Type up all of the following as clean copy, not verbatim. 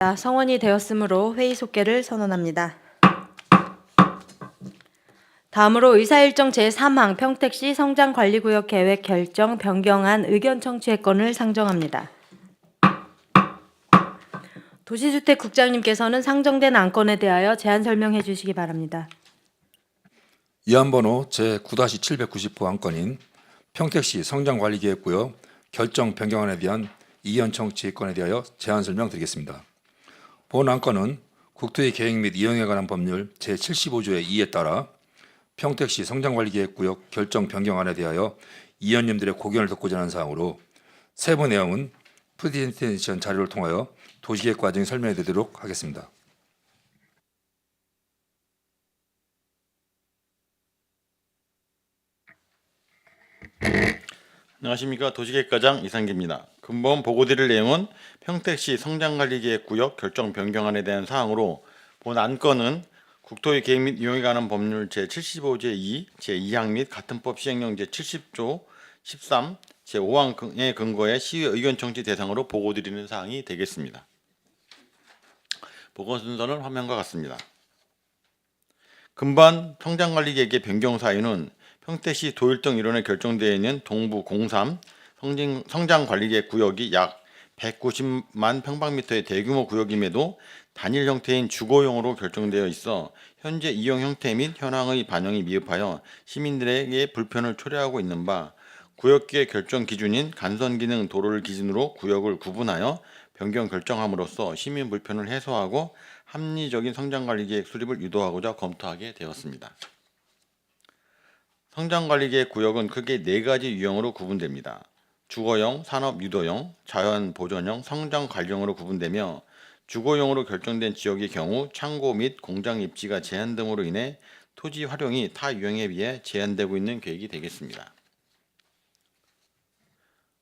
성원이 되었으므로 회의 속개를 선언합니다. 다음으로 의사일정 제3항 평택시 성장관리구역 계획 결정 변경안 의견 청취의 건을 상정합니다. 도시주택국장님께서는 상정된 안건에 대하여 제안 설명해 주시기 바랍니다. 이안번호 제9-790호 안건인 평택시 성장관리계획구역 결정 변경안에 대한 이의원 청취건에 대하여 제안 설명드리겠습니다. 본 안건은 국토의 계획 및 이용에 관한 법률 제75조의 2에 따라 평택시 성장관리계획구역 결정 변경안에 대하여 이의원님들의 고견을 듣고자 하는 사항으로 세부 내용은 프레젠테이션 자료를 통하여 도시계획 과정에 설명해 드리도록 하겠습니다. 안녕하십니까. 도시계획과장 이상기입니다. 근본 보고드릴 내용은 평택시 성장관리계획구역 결정 변경안에 대한 사항으로 본 안건은 국토의 계획 및 이용에 관한 법률 제75제 2, 제2항 및 같은 법 시행령 제70조 13, 제5항에 근거해 시의 의견 청취 대상으로 보고드리는 사항이 되겠습니다. 보고 순서는 화면과 같습니다. 근반 성장관리계획의 변경 사유는 평택시 도일동 일원에 결정되어 있는 동부 03 성장관리계획 구역이 약 190만 평방미터의 대규모 구역임에도 단일 형태인 주거용으로 결정되어 있어 현재 이용 형태 및 현황의 반영이 미흡하여 시민들에게 불편을 초래하고 있는 바, 구역계획 결정 기준인 간선기능 도로를 기준으로 구역을 구분하여 변경 결정함으로써 시민 불편을 해소하고 합리적인 성장관리계획 수립을 유도하고자 검토하게 되었습니다. 성장관리계획 구역은 크게 4가지 유형으로 구분됩니다. 주거용, 산업유도용, 자연보전용, 성장관리용으로 구분되며 주거용으로 결정된 지역의 경우 창고 및 공장 입지가 제한 등으로 인해 토지 활용이 타 유형에 비해 제한되고 있는 계획이 되겠습니다.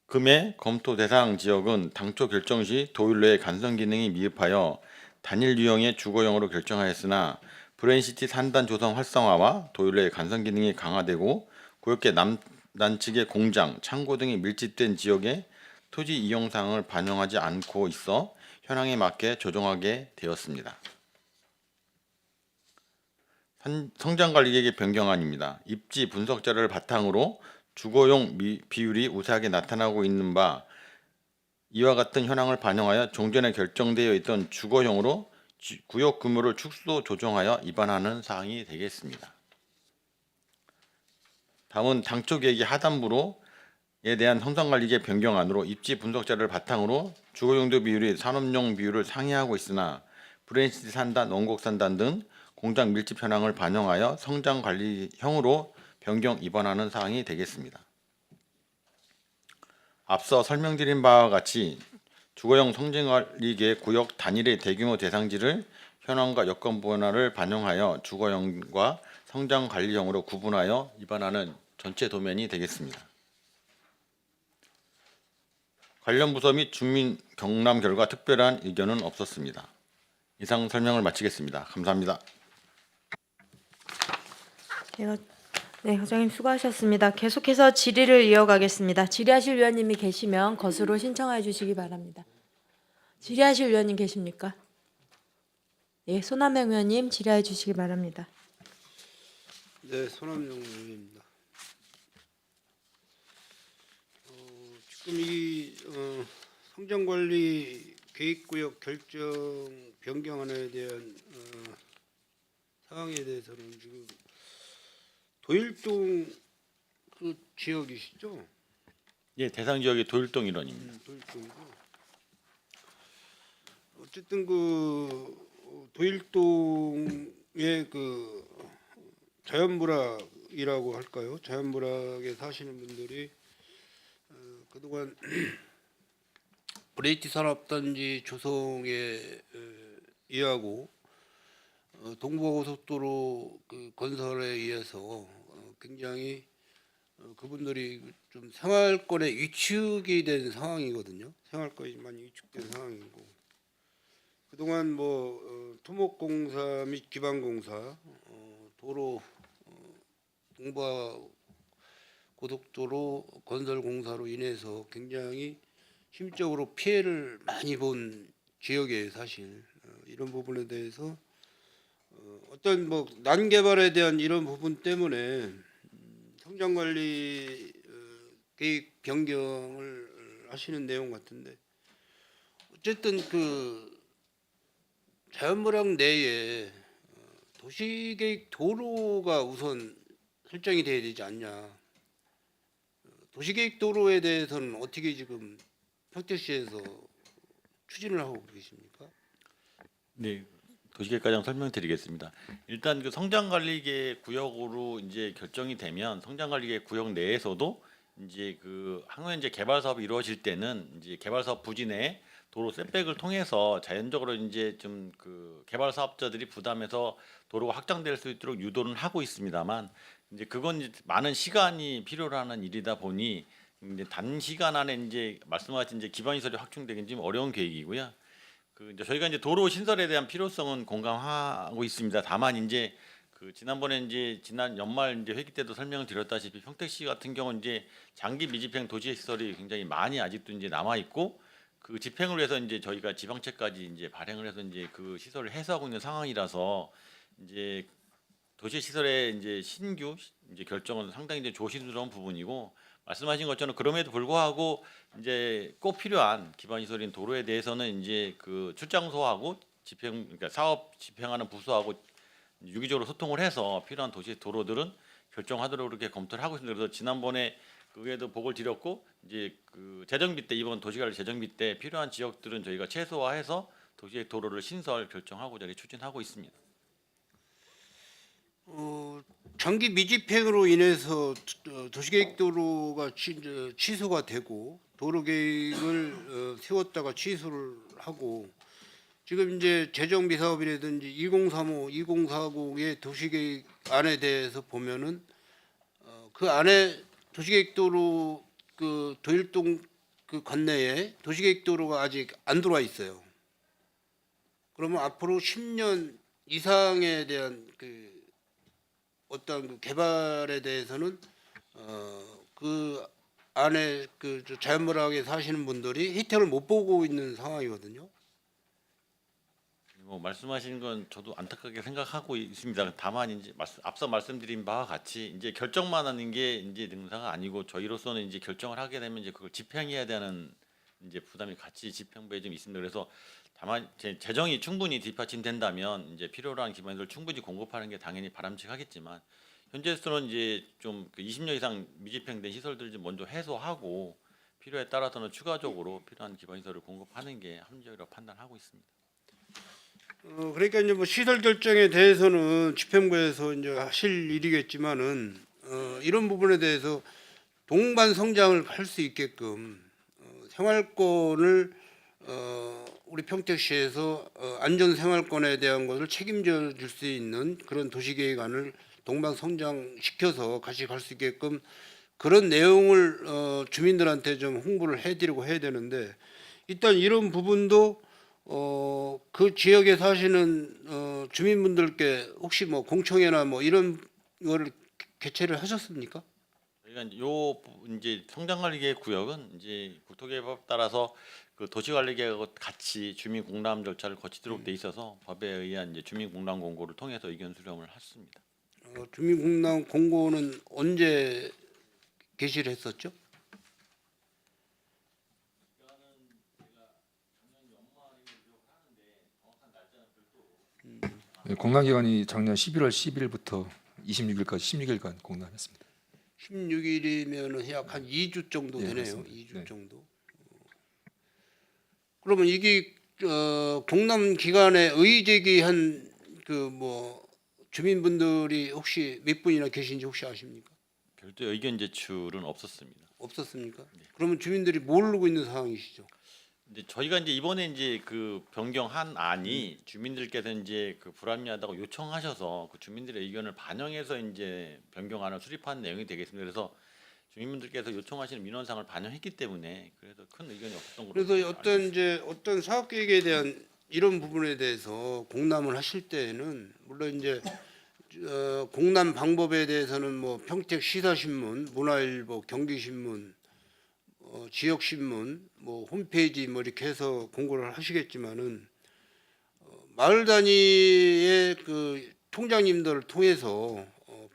금의 검토 대상 지역은 당초 결정 시 도율로의 간선 기능이 미흡하여 단일 유형의 주거용으로 결정하였으나 브레인시티 산단 조성 활성화와 도율로의 간선 기능이 강화되고 구역계 남측의 공장, 창고 등이 밀집된 지역의 토지 이용 사항을 반영하지 않고 있어 현황에 맞게 조정하게 되었습니다. 성장관리계획의 변경안입니다. 입지 분석 자료를 바탕으로 주거용 비율이 우세하게 나타나고 있는 바 이와 같은 현황을 반영하여 종전에 결정되어 있던 주거용으로 구역 규모를 축소 조정하여 입안하는 사항이 되겠습니다. 다음은 당초 계획의 하단부로에 대한 성장관리계획 변경안으로 입지 분석 자료를 바탕으로 주거용도 비율이 산업용 비율을 상회하고 있으나 브레인시티 산단, 원곡 산단 등 공장 밀집 현황을 반영하여 성장관리형으로 변경 입안하는 사항이 되겠습니다. 앞서 설명드린 바와 같이 주거용 성장관리계획 구역 단일의 대규모 대상지를 현황과 여건 변화를 반영하여 주거용과 성장관리형으로 구분하여 입안하는 전체 도면이 되겠습니다. 관련 부서 및 주민 경람 결과 특별한 의견은 없었습니다. 이상 설명을 마치겠습니다. 감사합니다. 네, 과장님 수고하셨습니다. 계속해서 질의를 이어가겠습니다. 질의하실 위원님이 계시면 것으로 신청해 주시기 바랍니다. 질의하실 위원님 계십니까? 예, 손한명 의원님 질의해 주시기 바랍니다. 네, 손한명 의원입니다. 지금 이 성장관리 계획구역 결정 변경안에 대한 사항에 대해서는 지금 도일동 그 지역이시죠? 예, 대상 지역이 도일동 일원입니다. 도일동이고 어쨌든 그 도일동의 그 자연부락이라고 할까요? 자연부락에 사시는 분들이 그동안 브레이티 산업단지 조성에 의하고 동부고속도로 그 건설에 의해서 굉장히 그분들이 좀 생활권에 위축이 된 상황이거든요. 생활권이 많이 위축된 상황이고 그동안 뭐 토목공사 및 기반공사, 도로 동부 고속도로 건설 공사로 인해서 굉장히 심적으로 피해를 많이 본 지역에 사실 이런 부분에 대해서 어떤 뭐 난개발에 대한 이런 부분 때문에 성장관리 계획 변경을 하시는 내용 같은데 어쨌든 그 자연물학 내에 도시계획 도로가 우선 설정이 돼야 되지 않냐. 도시계획 도로에 대해서는 어떻게 지금 평택시에서 추진을 하고 계십니까? 네, 도시계획과장 설명드리겠습니다. 일단 그 성장관리계획 구역으로 이제 결정이 되면 성장관리계획 구역 내에서도 이제 그 향후에 이제 개발 사업이 이루어질 때는 이제 개발 사업 부지 내에 도로 셋백을 통해서 자연적으로 이제 좀 그 개발 사업자들이 부담해서 도로가 확장될 수 있도록 유도는 하고 있습니다만 이제 그건 이제 많은 시간이 필요로 하는 일이다 보니 이제 단시간 안에 이제 말씀하신 이제 기반 시설이 확충되긴 좀 어려운 계획이고요. 그 이제 저희가 이제 도로 신설에 대한 필요성은 공감하고 있습니다. 다만 이제 그 지난번에 이제 지난 연말 이제 회기 때도 설명을 드렸다시피 평택시 같은 경우는 이제 장기 미집행 도시 시설이 굉장히 많이 아직도 이제 남아 있고 그 집행을 위해서 이제 저희가 지방채까지 이제 발행을 해서 이제 그 시설을 해소하고 있는 상황이라서 이제 도시 시설의 이제 신규 이제 결정은 상당히 이제 조심스러운 부분이고 말씀하신 것처럼 그럼에도 불구하고 이제 꼭 필요한 기반 시설인 도로에 대해서는 이제 그 출장소하고 집행 그러니까 사업 집행하는 부서하고 유기적으로 소통을 해서 필요한 도시 도로들은 결정하도록 이렇게 검토를 하고 있습니다. 그래서 지난번에 그에도 보고를 드렸고 이제 그 재정비 때 이번 도시관리 재정비 때 필요한 지역들은 저희가 최소화해서 도시 도로를 신설 결정하고자 이렇게 추진하고 있습니다. 장기 미집행으로 인해서 도시계획 도로가 취소가 되고 도로 계획을 세웠다가 취소를 하고 지금 이제 재정비 사업이라든지 2035, 2040의 도시계획 안에 대해서 보면은 그 안에 도시계획 도로 그 도일동 그 관내에 도시계획 도로가 아직 안 들어와 있어요. 그러면 앞으로 10년 이상에 대한 그 어떤 그 개발에 대해서는 그 안에 그 자연물학에 사시는 분들이 혜택을 못 보고 있는 상황이거든요. 뭐 말씀하신 건 저도 안타깝게 생각하고 있습니다. 다만 이제 앞서 말씀드린 바와 같이 이제 결정만 하는 게 이제 능사가 아니고 저희로서는 이제 결정을 하게 되면 이제 그걸 집행해야 되는 이제 부담이 같이 집행부에 좀 있습니다. 그래서 다만 재정이 충분히 뒷받침된다면 이제 필요로 한 기반시설 충분히 공급하는 게 당연히 바람직하겠지만 현재로서는 이제 좀 그 20년 이상 미집행된 시설들 좀 먼저 해소하고 필요에 따라서는 추가적으로 필요한 기반시설을 공급하는 게 합리적이라고 판단하고 있습니다. 그러니까 이제 뭐 시설 결정에 대해서는 집행부에서 이제 하실 일이겠지만은 이런 부분에 대해서 동반 성장을 할 수 있게끔 생활권을 우리 평택시에서 안전 생활권에 대한 것을 책임져 줄 수 있는 그런 도시계획안을 동반 성장시켜서 같이 갈 수 있게끔 그런 내용을 주민들한테 좀 홍보를 해드리고 해야 되는데 일단 이런 부분도 그 지역에 사시는 주민분들께 혹시 뭐 공청회나 뭐 이런 거를 개최를 하셨습니까? 저희가 이제 성장관리계획 구역은 이제 국토개발법 따라서 그 도시관리계획하고 같이 주민 공람 절차를 거치도록 돼 있어서 법에 의한 이제 주민 공람 공고를 통해서 의견 수렴을 했습니다. 주민 공람 공고는 언제 게시를 했었죠? 공람기간이 작년 11월 10일부터 26일까지 16일간 공람했습니다. 16일이면은 약 한 2주 정도 예, 되네요. 맞습니다. 2주 네. 정도. 그러면 이게 공람 기간에 의의 제기한 그 뭐 주민분들이 혹시 몇 분이나 계신지 혹시 아십니까? 별도의 의견 제출은 없었습니다. 없었습니까? 그러면 주민들이 모르고 있는 상황이시죠? 이제 저희가 이제 이번에 이제 그 변경한 안이 주민들께서 이제 그 불합리하다고 요청하셔서 그 주민들의 의견을 반영해서 이제 변경안을 수립한 내용이 되겠습니다. 그래서 주민분들께서 요청하시는 민원상을 반영했기 때문에 그래서 큰 의견이 없었던 걸로. 그래서 어떤 사업 계획에 대한 이런 부분에 대해서 공람을 하실 때에는 물론 이제 공람 방법에 대해서는 뭐 평택 시사신문, 문화일보, 경기신문 지역 신문, 뭐 홈페이지 뭐 이렇게 해서 공고를 하시겠지만은 마을 단위의 그 통장님들을 통해서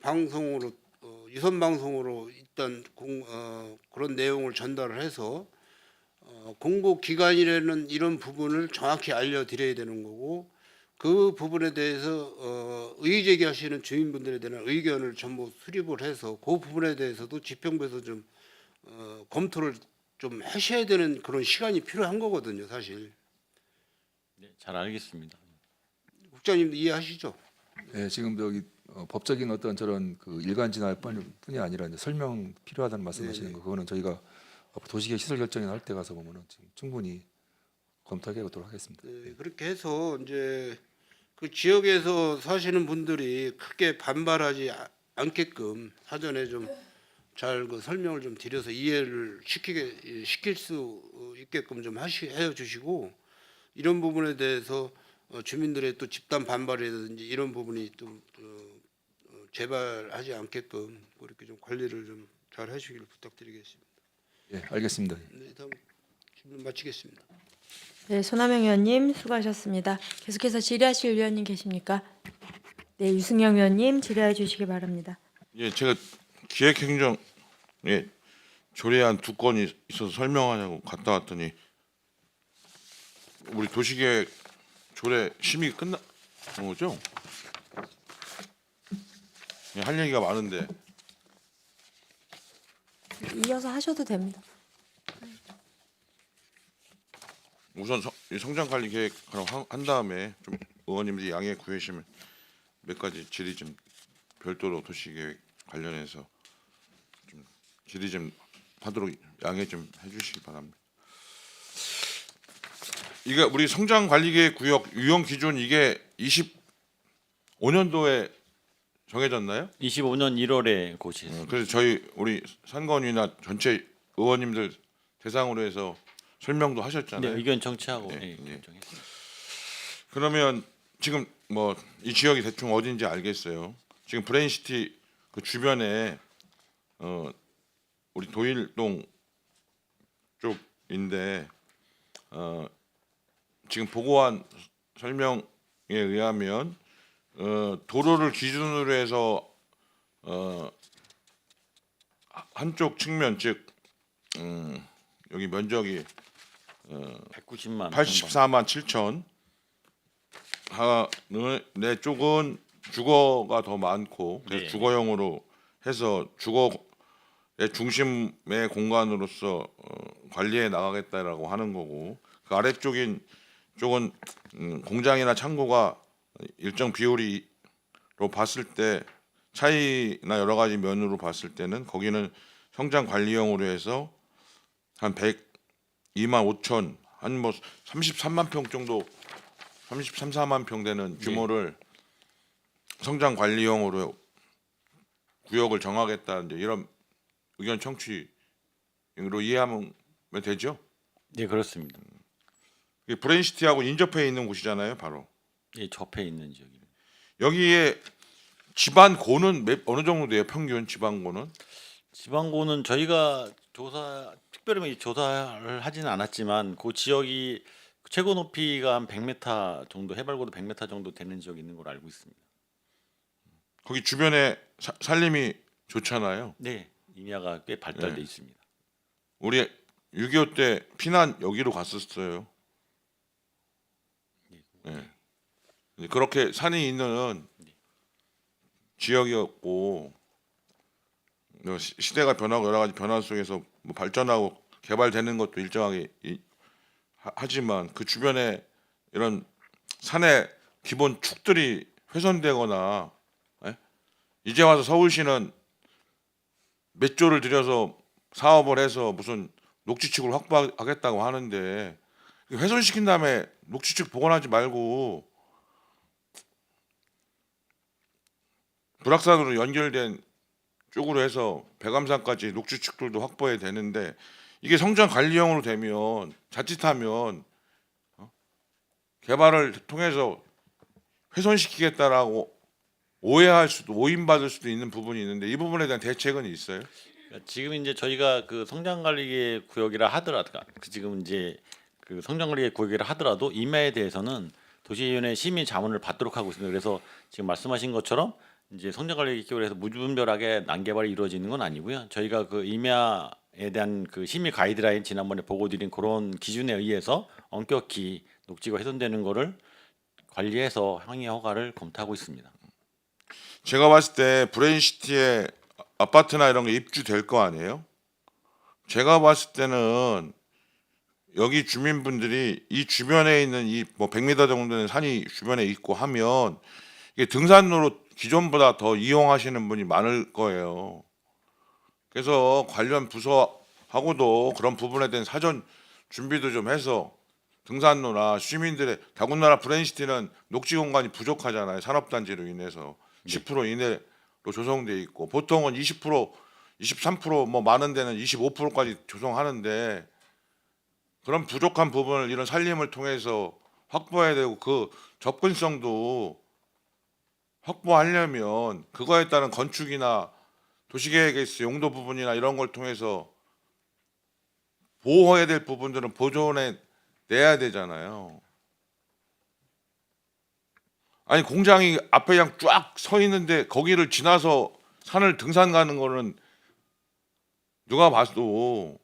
방송으로 유선 방송으로 일단 그런 내용을 전달을 해서 공고 기간이라는 이런 부분을 정확히 알려드려야 되는 거고 그 부분에 대해서 의의 제기하시는 주민분들에 대한 의견을 전부 수립을 해서 그 부분에 대해서도 지평부에서 좀 검토를 좀 하셔야 되는 그런 시간이 필요한 거거든요, 사실. 네, 잘 알겠습니다. 국장님도 이해하시죠? 예, 지금 여기 법적인 어떤 저런 그 일관진할 뿐이 아니라 이제 설명 필요하다는 말씀하시는 거 그거는 저희가 도시계획 시설 결정에 할 때 가서 보면은 지금 충분히 검토하게 하도록 하겠습니다. 네, 그렇게 해서 이제 그 지역에서 사시는 분들이 크게 반발하지 않게끔 사전에 좀 잘 그 설명을 좀 드려서 이해를 시킬 수 있게끔 좀 해 주시고 이런 부분에 대해서 주민들의 또 집단 반발이라든지 이런 부분이 좀 재발하지 않게끔 그렇게 좀 관리를 좀 잘 해주기를 부탁드리겠습니다. 예, 알겠습니다. 네, 다음 질문 마치겠습니다. 네, 손하명 의원님 수고하셨습니다. 계속해서 질의하실 의원님 계십니까? 네, 유승영 의원님 질의해 주시기 바랍니다. 예, 제가 기획행정 조례안 2건이 있어서 설명하냐고 갔다 왔더니 우리 도시계획 조례 심의 끝난 거죠? 예, 할 얘기가 많은데 이어서 하셔도 됩니다. 우선 이 성장관리 계획 한 다음에 좀 의원님들이 양해 구해주시면 몇 가지 질의 좀 별도로 도시계획 관련해서 좀 질의 좀 하도록 양해 좀 해주시기 바랍니다. 이게 우리 성장관리계획 구역 유형 기준 이게 25년도에 정해졌나요? 25년 1월에 고시했습니다. 그래서 저희 우리 산건위나 전체 의원님들 대상으로 해서 설명도 네, 하셨잖아요. 의견 청취하고 네, 네. 결정했습니다. 그러면 지금 뭐 이 지역이 대충 어딘지 알겠어요. 지금 브레인시티 그 주변에 우리 도일동 쪽인데 지금 보고한 설명에 의하면 도로를 기준으로 해서 한쪽 측면 즉 여기 면적이 190만 84만 7천 내 쪽은 주거가 더 많고 그래서 네. 주거용으로 해서 주거의 중심의 공간으로서 관리해 나가겠다라고 하는 거고 그 아래쪽인 쪽은 공장이나 창고가 일정 비율이로 봤을 때 차이나 여러 가지 면으로 봤을 때는 거기는 성장 관리용으로 해서 한 102만 5천 한 뭐 33만 평 정도 33, 4만 평 되는 규모를 성장 관리용으로 구역을 정하겠다 이제 이런 의견 청취로 이해하면 되죠? 네, 그렇습니다. 이게 브레인시티하고 인접해 있는 곳이잖아요, 바로. 예, 접해 있는 지역입니다. 여기에 집안고는 어느 정도 돼요? 평균 집안고는? 지방고는 저희가 특별히 조사를 하지는 않았지만 그 지역이 최고 높이가 한 100m 정도 해발고도 100m 정도 되는 지역이 있는 걸로 알고 있습니다. 거기 주변에 산림이 좋잖아요. 네, 임야가 꽤 발달돼 네. 있습니다. 우리 6.25 때 피난 여기로 갔었어요. 네. 그렇게 산이 있는 지역이었고 시대가 변하고 여러 가지 변화 속에서 뭐 발전하고 개발되는 것도 일정하게 하지만 그 주변에 이런 산의 기본 축들이 훼손되거나 이제 와서 서울시는 몇 조를 들여서 사업을 해서 무슨 녹지축을 확보하겠다고 하는데 훼손시킨 다음에 녹지축 복원하지 말고 불악산으로 연결된 쪽으로 해서 백암산까지 녹지축들도 확보해야 되는데 이게 성장관리용으로 되면 자칫하면 개발을 통해서 훼손시키겠다라고 오해할 수도 오인받을 수도 있는 부분이 있는데 이 부분에 대한 대책은 있어요? 그러니까 지금 이제 저희가 그 성장관리계 구역이라 하더라도 지금 이제 그 성장관리계 구역이라 하더라도 임야에 대해서는 도시위원회 심의 자문을 받도록 하고 있습니다. 그래서 지금 말씀하신 것처럼 이제 성장관리계 구역에서 무분별하게 난개발이 이루어지는 건 아니고요. 저희가 그 임야에 대한 그 심의 가이드라인 지난번에 보고드린 그런 기준에 의해서 엄격히 녹지가 훼손되는 거를 관리해서 항해 허가를 검토하고 있습니다. 제가 봤을 때 브레인시티에 아파트나 이런 게 입주될 거 아니에요? 제가 봤을 때는 여기 주민분들이 이 주변에 있는 이 뭐 100m 정도는 산이 주변에 있고 하면 이게 등산로로 기존보다 더 이용하시는 분이 많을 거예요. 그래서 관련 부서하고도 그런 부분에 대한 사전 준비도 좀 해서 등산로나 시민들의 더군다나 브레인시티는 녹지 공간이 부족하잖아요. 산업단지로 인해서 10% 이내로 조성돼 있고 보통은 20%, 23%뭐 많은 데는 25%까지 조성하는데 그런 부족한 부분을 이런 살림을 통해서 확보해야 되고 그 접근성도 확보하려면 그거에 따른 건축이나 도시계획에 있어 용도 부분이나 이런 걸 통해서 보호해야 될 부분들은 보존해 내야 되잖아요. 아니 공장이 앞에 그냥 쫙 서 있는데 거기를 지나서 산을 등산 가는 거는 누가 봐도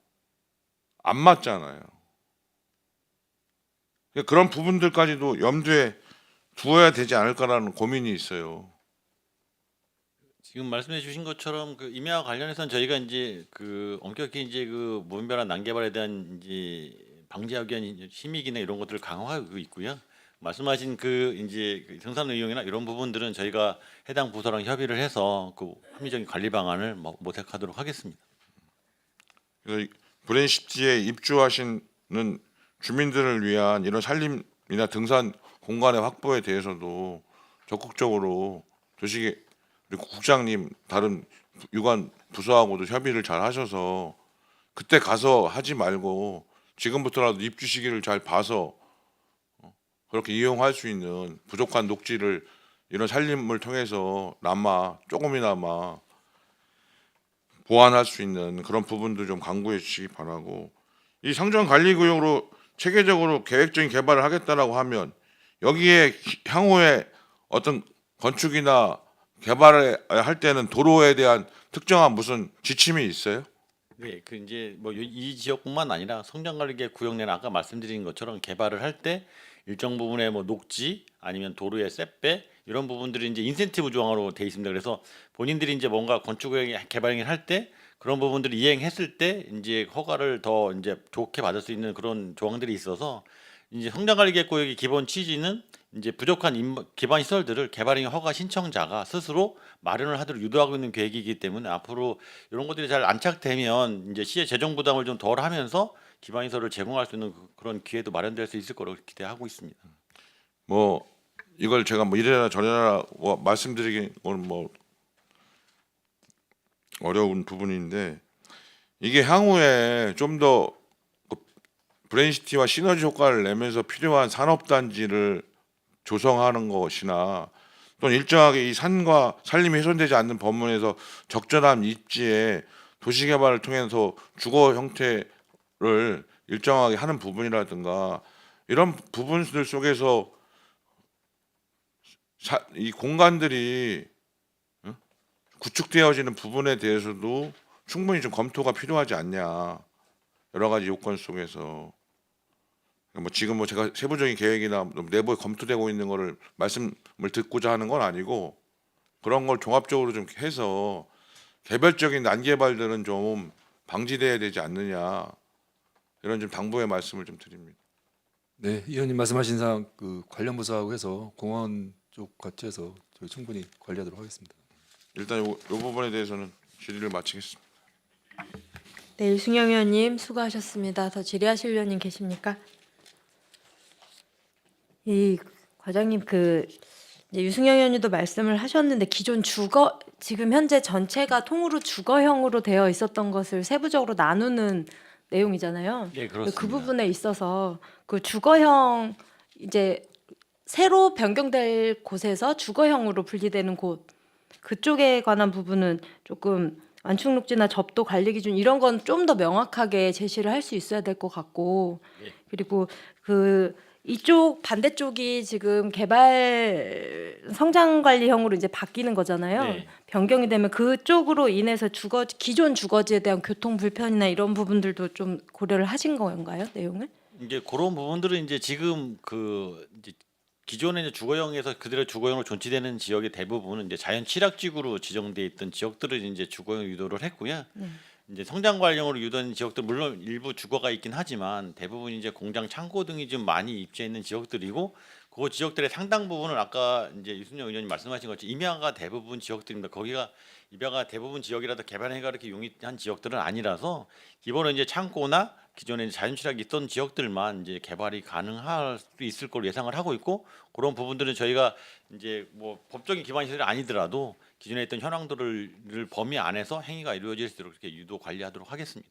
안 맞잖아요. 그런 부분들까지도 염두에 두어야 되지 않을까라는 고민이 있어요. 지금 말씀해 주신 것처럼 그 임야와 관련해서는 저희가 이제 그 엄격히 이제 그 무분별한 난개발에 대한 이제 방지하기 위한 심의 기능 이런 것들을 강화하고 있고요. 말씀하신 그 이제 그 등산로 이용이나 이런 부분들은 저희가 해당 부서랑 협의를 해서 그 합리적인 관리 방안을 모색하도록 하겠습니다. 그래서 이 브레인시티에 입주하시는 주민들을 위한 이런 산림이나 등산 공간의 확보에 대해서도 적극적으로 도시 그리고 국장님 다른 유관 부서하고도 협의를 잘 하셔서 그때 가서 하지 말고 지금부터라도 입주 시기를 잘 봐서 그렇게 이용할 수 있는 부족한 녹지를 이런 산림을 통해서 조금이나마 보완할 수 있는 그런 부분도 좀 강구해 주시기 바라고 이 성장관리구역으로 체계적으로 계획적인 개발을 하겠다라고 하면 여기에 향후에 어떤 건축이나 개발을 할 때는 도로에 대한 특정한 무슨 지침이 있어요? 네, 그 이제 뭐 이 지역뿐만 아니라 성장관리계 구역 내는 아까 말씀드린 것처럼 개발을 할 때 일정 부분의 뭐 녹지 아니면 도로의 셋배 이런 부분들이 이제 인센티브 조항으로 돼 있습니다. 그래서 본인들이 이제 뭔가 건축 개발행위를 할 때 그런 부분들을 이행했을 때 이제 허가를 더 이제 좋게 받을 수 있는 그런 조항들이 있어서 이제 성장관리계 구역의 기본 취지는 이제 부족한 기반 시설들을 개발행위 허가 신청자가 스스로 마련을 하도록 유도하고 있는 계획이기 때문에 앞으로 이런 것들이 잘 안착되면 이제 시의 재정 부담을 좀 덜 하면서 기반 시설을 제공할 수 있는 그런 기회도 마련될 수 있을 거라고 기대하고 있습니다. 뭐 이걸 제가 뭐 이래라 저래라 말씀드리기는 뭐 어려운 부분인데 이게 향후에 좀 더 브레인시티와 시너지 효과를 내면서 필요한 산업단지를 조성하는 것이나 또는 일정하게 이 산과 산림이 훼손되지 않는 범위에서 적절한 입지에 도시개발을 통해서 주거 형태를 일정하게 하는 부분이라든가 이런 부분들 속에서 이 공간들이 구축되어지는 부분에 대해서도 충분히 좀 검토가 필요하지 않냐 여러 가지 요건 속에서 뭐 지금 뭐 제가 세부적인 계획이나 내부에 검토되고 있는 거를 말씀을 듣고자 하는 건 아니고 그런 걸 종합적으로 좀 해서 개별적인 난개발들은 좀 방지돼야 되지 않느냐 이런 좀 당부의 말씀을 좀 드립니다. 네, 의원님 말씀하신 사항 그 관련 부서하고 해서 공원 쪽 같이 해서 저희 충분히 관리하도록 하겠습니다. 일단 요 부분에 대해서는 질의를 마치겠습니다. 네, 유승영 의원님 수고하셨습니다. 더 질의하실 의원님 계십니까? 이 과장님 이제 유승영 의원님도 말씀을 하셨는데 기존 지금 현재 전체가 통으로 주거형으로 되어 있었던 것을 세부적으로 나누는 내용이잖아요. 네, 그렇습니다. 그 부분에 있어서 그 주거형 이제 새로 변경될 곳에서 주거형으로 분리되는 곳 그쪽에 관한 부분은 조금 완충 녹지나 접도 관리 기준 이런 건 좀 더 명확하게 제시를 할 수 있어야 될 것 같고 그리고 그 이쪽 반대쪽이 지금 개발 성장 관리형으로 이제 바뀌는 거잖아요. 네. 변경이 되면 그쪽으로 인해서 기존 주거지에 대한 교통 불편이나 이런 부분들도 좀 고려를 하신 건가요, 내용을? 이제 그런 부분들은 이제 지금 그 이제 기존의 이제 주거형에서 그대로 주거형으로 존치되는 지역의 대부분은 이제 자연 취락지구로 지정돼 있던 지역들을 이제 주거형 유도를 했고요. 이제 성장 관련으로 유도된 지역들 물론 일부 주거가 있긴 하지만 대부분 이제 공장, 창고 등이 좀 많이 입지해 있는 지역들이고 그 지역들의 상당 부분은 아까 이제 유순영 의원님 말씀하신 것처럼 임야가 대부분 지역들입니다. 거기가 임야가 대부분 지역이라도 개발행위가 그렇게 용이한 지역들은 아니라서 기본은 이제 창고나 기존에 자연 취락이 있던 지역들만 이제 개발이 가능할 수도 있을 걸로 예상을 하고 있고 그런 부분들은 저희가 이제 뭐 법적인 기반 시설이 아니더라도 기존에 있던 현황들을 범위 안에서 행위가 이루어질 수 있도록 이렇게 유도 관리하도록 하겠습니다.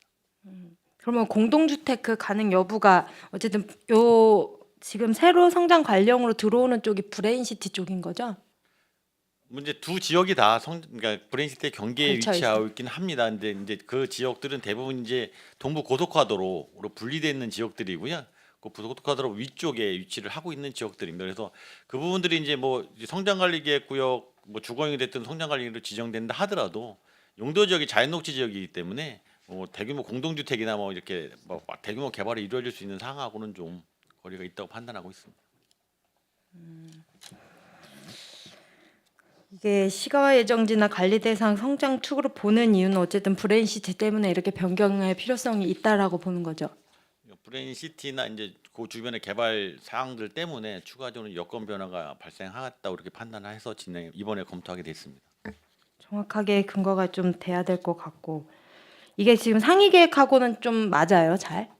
그러면 공동주택 그 가능 여부가 어쨌든 요 지금 새로 성장 관리형으로 들어오는 쪽이 브레인시티 쪽인 거죠? 문제 두 지역이 다 그러니까 브레인시티 경계에 걸쳐 위치하고 있긴 합니다. 근데 이제 그 지역들은 대부분 이제 동부 고속화도로로 분리되어 있는 지역들이고요. 그 고속화도로 위쪽에 위치를 하고 있는 지역들입니다. 그래서 그 부분들이 이제 뭐 성장관리계획구역 뭐 주거형이 됐든 성장관리로 지정된다 하더라도 용도 지역이 자연녹지 지역이기 때문에 뭐 대규모 공동주택이나 뭐 이렇게 뭐 대규모 개발이 이루어질 수 있는 상황하고는 좀 거리가 있다고 판단하고 있습니다. 이게 시가와 예정지나 관리 대상 성장 축으로 보는 이유는 어쨌든 브레인시티 때문에 이렇게 변경의 필요성이 있다라고 보는 거죠. 브레인시티나 이제 그 주변의 개발 사항들 때문에 추가적으로 여건 변화가 발생하겠다고 이렇게 판단해서 이번에 검토하게 됐습니다. 정확하게 근거가 좀 돼야 될 것 같고 이게 지금 상위 계획하고는 좀 맞아요, 잘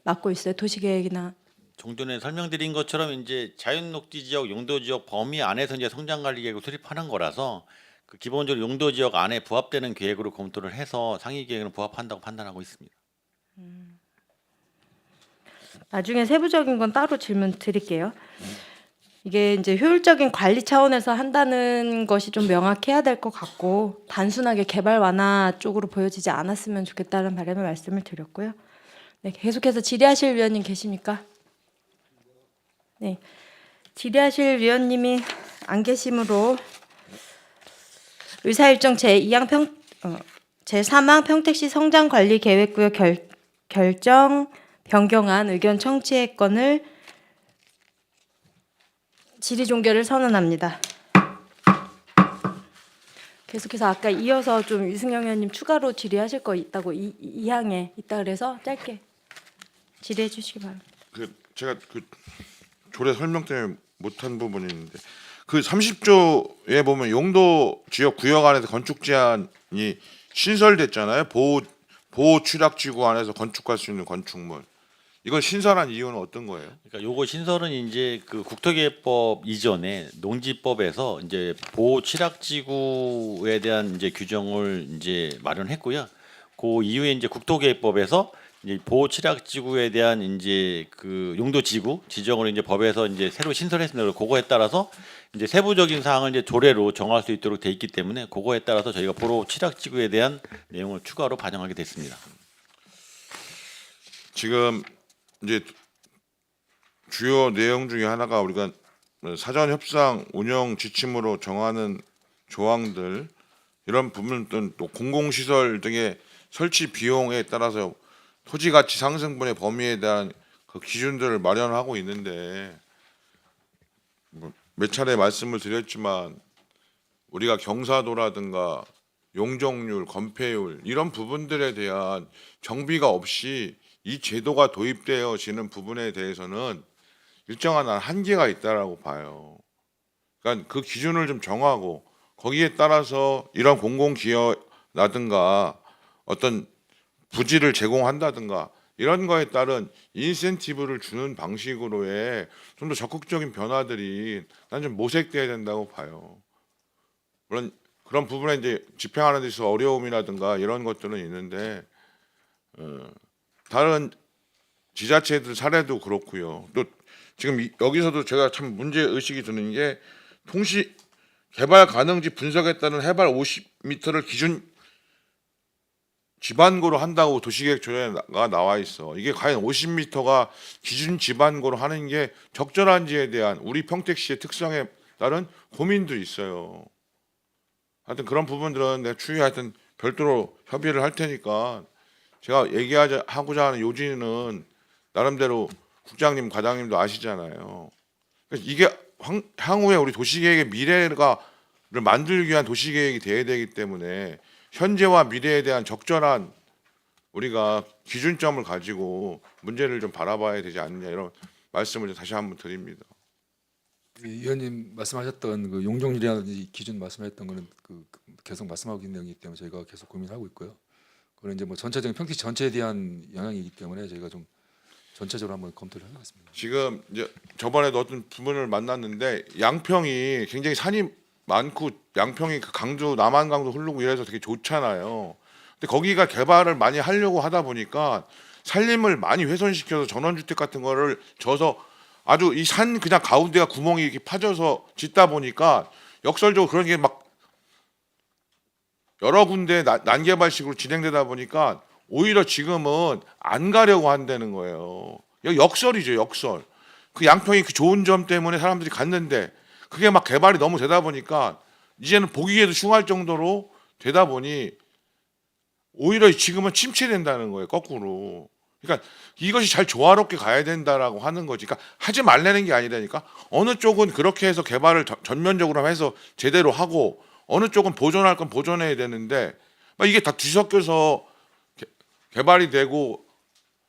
맞고 있어요, 도시 계획이나. 좀 전에 설명드린 것처럼 이제 자연녹지 지역, 용도 지역 범위 안에서 이제 성장관리 계획을 수립하는 거라서 그 기본적으로 용도 지역 안에 부합되는 계획으로 검토를 해서 상위 계획은 부합한다고 판단하고 있습니다. 나중에 세부적인 건 따로 질문 드릴게요. 이게 이제 효율적인 관리 차원에서 한다는 것이 좀 명확해야 될 것 같고 단순하게 개발 완화 쪽으로 보여지지 않았으면 좋겠다는 바람의 말씀을 드렸고요. 네, 계속해서 질의하실 위원님 계십니까? 네, 질의하실 위원님이 안 계시므로 의사일정 제3항 평택시 성장관리계획구역 결정 변경안 의견 청취의 건을 질의 종결을 선언합니다. 계속해서 아까 이어서 좀 유승영 의원님 추가로 질의하실 거 있다고 이 항에 있다 그래서 짧게 질의해 주시기 바랍니다. 그 제가 그 조례 설명 때문에 못한 부분이 있는데 그 30조에 보면 용도 지역 구역 안에서 건축 제한이 신설됐잖아요. 보호 취락지구 안에서 건축할 수 있는 건축물. 이걸 신설한 이유는 어떤 거예요? 그러니까 요거 신설은 이제 그 국토계획법 이전에 농지법에서 이제 보호 취락지구에 대한 이제 규정을 이제 마련했고요. 그 이후에 이제 국토계획법에서 이제 보호 취락지구에 대한 이제 그 용도지구 지정을 이제 법에서 이제 새로 신설했습니다. 그거에 따라서 이제 세부적인 사항을 이제 조례로 정할 수 있도록 돼 있기 때문에 그거에 따라서 저희가 보호 취락지구에 대한 내용을 추가로 반영하게 됐습니다. 지금 이제 주요 내용 중에 하나가 우리가 사전 협상 운영 지침으로 정하는 조항들 이런 부분은 또 공공시설 등의 설치 비용에 따라서 토지 가치 상승분의 범위에 대한 그 기준들을 마련하고 있는데 몇 차례 말씀을 드렸지만 우리가 경사도라든가 용적률, 건폐율 이런 부분들에 대한 정비가 없이 이 제도가 도입되어지는 부분에 대해서는 일정한 한계가 있다라고 봐요. 그러니까 그 기준을 좀 정하고 거기에 따라서 이런 공공기여라든가 어떤 부지를 제공한다든가 이런 거에 따른 인센티브를 주는 방식으로의 좀 더 적극적인 변화들이 난 좀 모색돼야 된다고 봐요. 물론 그런 부분에 이제 집행하는 데 있어서 어려움이라든가 이런 것들은 있는데 다른 지자체들 사례도 그렇고요. 또 지금 여기서도 제가 참 문제 의식이 드는 게 통시 개발 가능지 분석에 따른 해발 50m를 기준 지반고로 한다고 도시계획 조례가 나와 있어. 이게 과연 50m가 기준 지반고로 하는 게 적절한지에 대한 우리 평택시의 특성에 따른 고민도 있어요. 하여튼 그런 부분들은 내가 추후에 하여튼 별도로 협의를 할 테니까 제가 하고자 하는 요지는 나름대로 국장님, 과장님도 아시잖아요. 그래서 이게 향후에 우리 도시계획의 미래를 만들기 위한 도시계획이 돼야 되기 때문에 현재와 미래에 대한 적절한 우리가 기준점을 가지고 문제를 좀 바라봐야 되지 않느냐 이런 말씀을 다시 한번 드립니다. 위원님 말씀하셨던 그 용적률이라든지 기준 말씀하셨던 거는 계속 말씀하고 있는 내용이기 때문에 저희가 계속 고민하고 있고요. 그건 이제 뭐 전체적인 평택시 전체에 대한 영향이기 때문에 저희가 좀 전체적으로 한번 검토를 해보겠습니다. 지금 이제 저번에도 어떤 부분을 만났는데 양평이 굉장히 산이 많고 양평이 그 강주 남한 강도 흐르고 이래서 되게 좋잖아요. 근데 거기가 개발을 많이 하려고 하다 보니까 산림을 많이 훼손시켜서 전원주택 같은 거를 져서 아주 이 산 그냥 가운데가 구멍이 이렇게 파져서 짓다 보니까 역설적으로 그런 게 막 여러 군데 난개발식으로 진행되다 보니까 오히려 지금은 안 가려고 한다는 거예요. 이거 역설이죠, 역설. 그 양평이 그 좋은 점 때문에 사람들이 갔는데 그게 막 개발이 너무 되다 보니까 이제는 보기에도 흉할 정도로 되다 보니 오히려 지금은 침체된다는 거예요, 거꾸로. 그러니까 이것이 잘 조화롭게 가야 된다라고 하는 거지. 그러니까 하지 말라는 게 아니라니까. 어느 쪽은 그렇게 해서 개발을 전면적으로 해서 제대로 하고 어느 쪽은 보존할 건 보존해야 되는데 막 이게 다 뒤섞여서 개발이 되고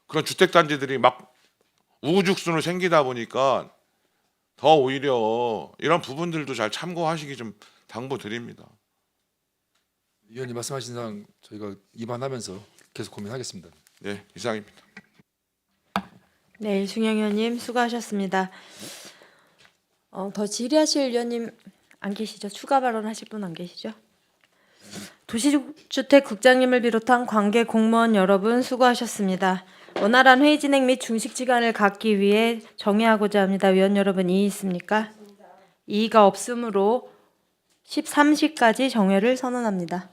그런 주택단지들이 막 우후죽순으로 생기다 보니까 더 오히려 이런 부분들도 잘 참고하시기 좀 당부드립니다. 위원님 말씀하신 사항 저희가 입안하면서 계속 고민하겠습니다. 네, 이상입니다. 네, 이승영 의원님 수고하셨습니다. 더 질의하실 위원님 안 계시죠? 추가 발언하실 분 안 계시죠? 도시주택국장님을 비롯한 관계 공무원 여러분 수고하셨습니다. 원활한 회의 진행 및 중식 시간을 갖기 위해 정의하고자 합니다. 위원 여러분 이의 있습니까? 이의가 없으므로 13시까지 정회를 선언합니다.